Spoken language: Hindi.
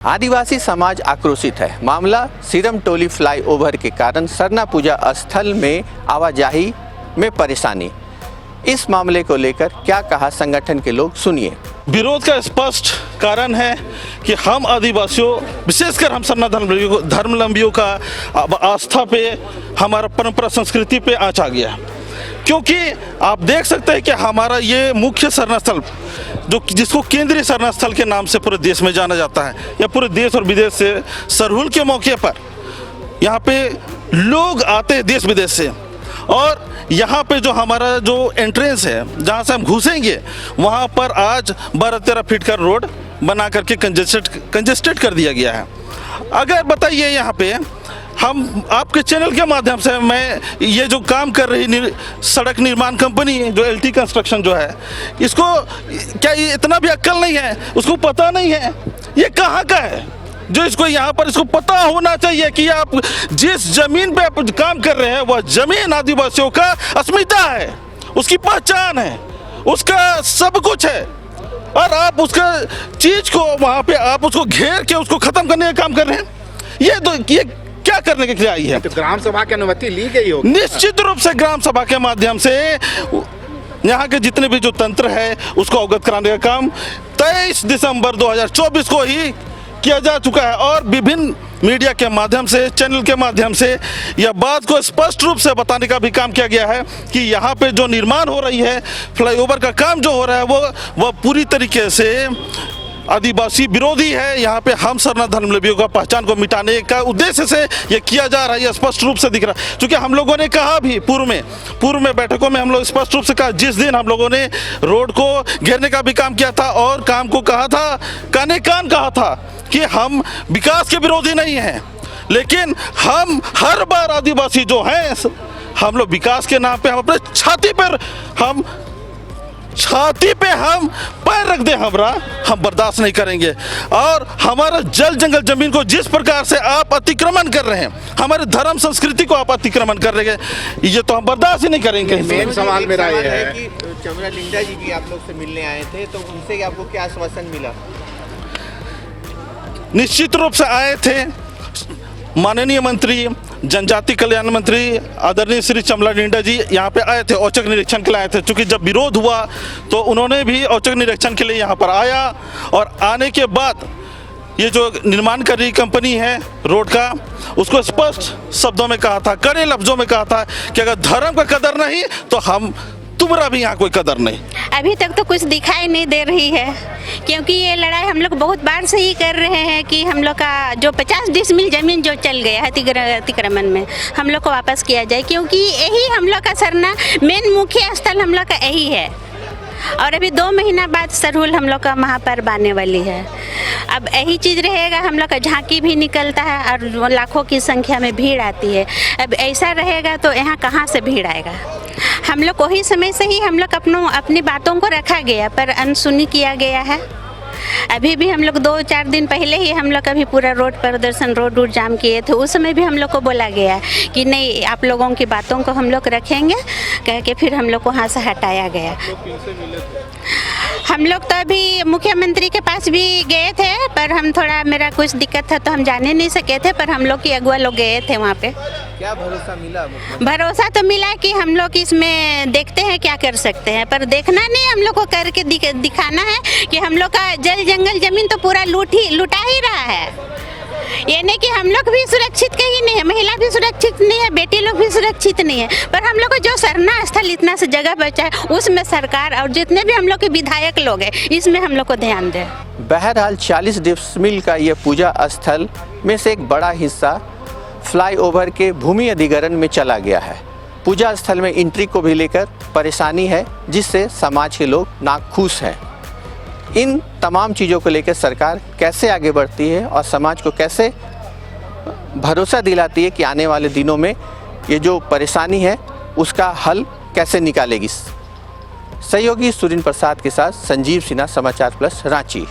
आदिवासी समाज आक्रोशित है। मामला सीरम टोली फ्लाईओवर के कारण सरना पूजा स्थल में आवाजाही में परेशानी। इस मामले को लेकर क्या कहा संगठन के लोग, सुनिए। विरोध का स्पष्ट कारण है कि हम आदिवासियों, विशेषकर हम सरना धर्मावलंबियों का आस्था पे, हमारा परंपरा संस्कृति पे आँच आ गया। क्योंकि आप देख सकते हैं कि हमारा ये मुख्य सरना स्थल, जिसको केंद्रीय सरना स्थल के नाम से पूरे देश में जाना जाता है, या पूरे देश और विदेश से सरहुल के मौके पर यहाँ पे लोग आते हैं देश विदेश से, और यहाँ पे जो हमारा जो एंट्रेंस है जहाँ से हम घुसेंगे, वहाँ पर आज 12-13 फीट का रोड बना करके कंजेस्टेड कर दिया गया है। अगर बताइए, यहाँ पे हम आपके चैनल के माध्यम से, मैं ये जो काम कर रही सड़क निर्माण कंपनी जो LT कंस्ट्रक्शन जो है, इसको क्या ये इतना भी अक्ल नहीं है, उसको पता नहीं है ये कहाँ का है, जो इसको यहाँ पर इसको पता होना चाहिए कि आप जिस जमीन पे आप काम कर रहे हैं वह जमीन आदिवासियों का अस्मिता है, उसकी पहचान है, उसका सब कुछ है, और आप उसका चीज को वहाँ पे आप उसको घेर के उसको खत्म करने का काम कर रहे हैं। ये क्या करने के लिए आई है? तो ग्राम सभा की अनुमति ली गई हो? निश्चित रूप से ग्राम सभा के माध्यम से यहाँ के जितने भी जो तंत्र है उसको अवगत कराने का काम 23 दिसंबर 2024 को ही किया जा चुका है, और विभिन्न मीडिया के माध्यम से, चैनल के माध्यम से यह बात को स्पष्ट रूप से बताने का भी काम किया गया है कि यहाँ पे जो निर्माण हो रही है, फ्लाईओवर का काम जो हो रहा है, वह पूरी तरीके से आदिवासी विरोधी है। यहाँ पे हम सरना धर्मावलंबियों का पहचान को मिटाने का उद्देश्य से ये किया जा रहा है, ये स्पष्ट रूप से दिख रहा है। क्योंकि हम लोगों ने कहा भी पूर्व में बैठकों में हम लोग स्पष्ट रूप से कहा, जिस दिन हम लोगों ने रोड को घेरने का भी काम किया था और काम को कहा था, कान कहा था कि हम विकास के विरोधी नहीं हैं, लेकिन हम हर बार आदिवासी जो हैं, हम लोग विकास के नाम पे हम अपने छाती पे हम पैर रख दे, हम बर्दाश्त नहीं करेंगे। और हमारा जल जंगल जमीन को जिस प्रकार से आप अतिक्रमण कर रहे हैं, हमारे धर्म संस्कृति को आप अतिक्रमण कर रहे हैं, ये तो हम बर्दाश्त ही नहीं करेंगे। मेन सवाल मेरा ये है कि चमला लिंडा जी भी आप लोग से मिलने आए थे, तो उनसे आपको क्या आश्वासन मिला? निश्चित रूप से आए थे माननीय मंत्री, जनजाति कल्याण मंत्री आदरणीय श्री चमला लिंडा जी यहाँ पे आए थे, औचक निरीक्षण के लिए आए थे। चूँकि जब विरोध हुआ तो उन्होंने भी औचक निरीक्षण के लिए यहाँ पर आया, और आने के बाद ये जो निर्माण कर रही कंपनी है रोड का, उसको स्पष्ट शब्दों में कहा था, कड़े लफ्जों में कहा था कि अगर धर्म का कदर नहीं तो तुम्हारा भी यहाँ कोई कदर नहीं। अभी तक तो कुछ दिखाई नहीं दे रही है, क्योंकि ये लड़ाई हम लोग बहुत बार से ही कर रहे हैं कि हम लोग का जो 50 डिसमिल जमीन जो चल गया है अतिक्रमण में, हम लोग को वापस किया जाए, क्योंकि यही हम लोग का सरना मेन मुख्य स्थल हम लोग का यही है। और अभी 2 महीना बाद सरहुल हम लोग का महापर्व आने वाली है। अब यही चीज़ रहेगा, हम लोग का झांकी भी निकलता है और लाखों की संख्या में भीड़ आती है। अब ऐसा रहेगा तो यहाँ कहाँ से भीड़ आएगा? हम लोग वही समय से ही हम लोग अपनी बातों को रखा गया, पर अनसुनी किया गया है। अभी भी हम लोग 2-4 दिन पहले ही हम लोग अभी पूरा रोड प्रदर्शन, रोड जाम किए थे। उस समय भी हम लोग को बोला गया कि नहीं, आप लोगों की बातों को हम लोग रखेंगे, कह के फिर हम लोग को वहाँ से हटाया गया। हम लोग तो अभी मुख्यमंत्री के पास भी गए थे, पर हम थोड़ा, मेरा कुछ दिक्कत था तो हम जाने नहीं सके थे, पर हम लोग की अगुआ लोग गए थे वहाँ पे। क्या भरोसा मिला? भरोसा तो मिला कि हम लोग इसमें देखते हैं क्या कर सकते हैं, पर देखना नहीं, हम लोग को करके दिखाना है कि हम लोग का जल जंगल जमीन तो पूरा लुटा ही रहा है। ये नहीं कि हम लोग भी सुरक्षित कहीं नहीं है, महिला भी सुरक्षित नहीं है, बेटी लोग भी सुरक्षित नहीं है, पर हम लोग को जो सरना स्थल इतना से जगह बचा है, उसमें सरकार और जितने भी हम लोग के विधायक लोग हैं, इसमें हम लोग को ध्यान दें। बहरहाल 40 डिसमिल का ये पूजा स्थल में से एक बड़ा हिस्सा फ्लाईओवर के भूमि अधिग्रहण में चला गया है। पूजा स्थल में एंट्री को भी लेकर परेशानी है, जिससे समाज के लोग नाखुश हैं। इन तमाम चीज़ों को लेकर सरकार कैसे आगे बढ़ती है और समाज को कैसे भरोसा दिलाती है कि आने वाले दिनों में ये जो परेशानी है उसका हल कैसे निकालेगी। सहयोगी सुरीन प्रसाद के साथ संजीव सिन्हा, समाचार प्लस, रांची।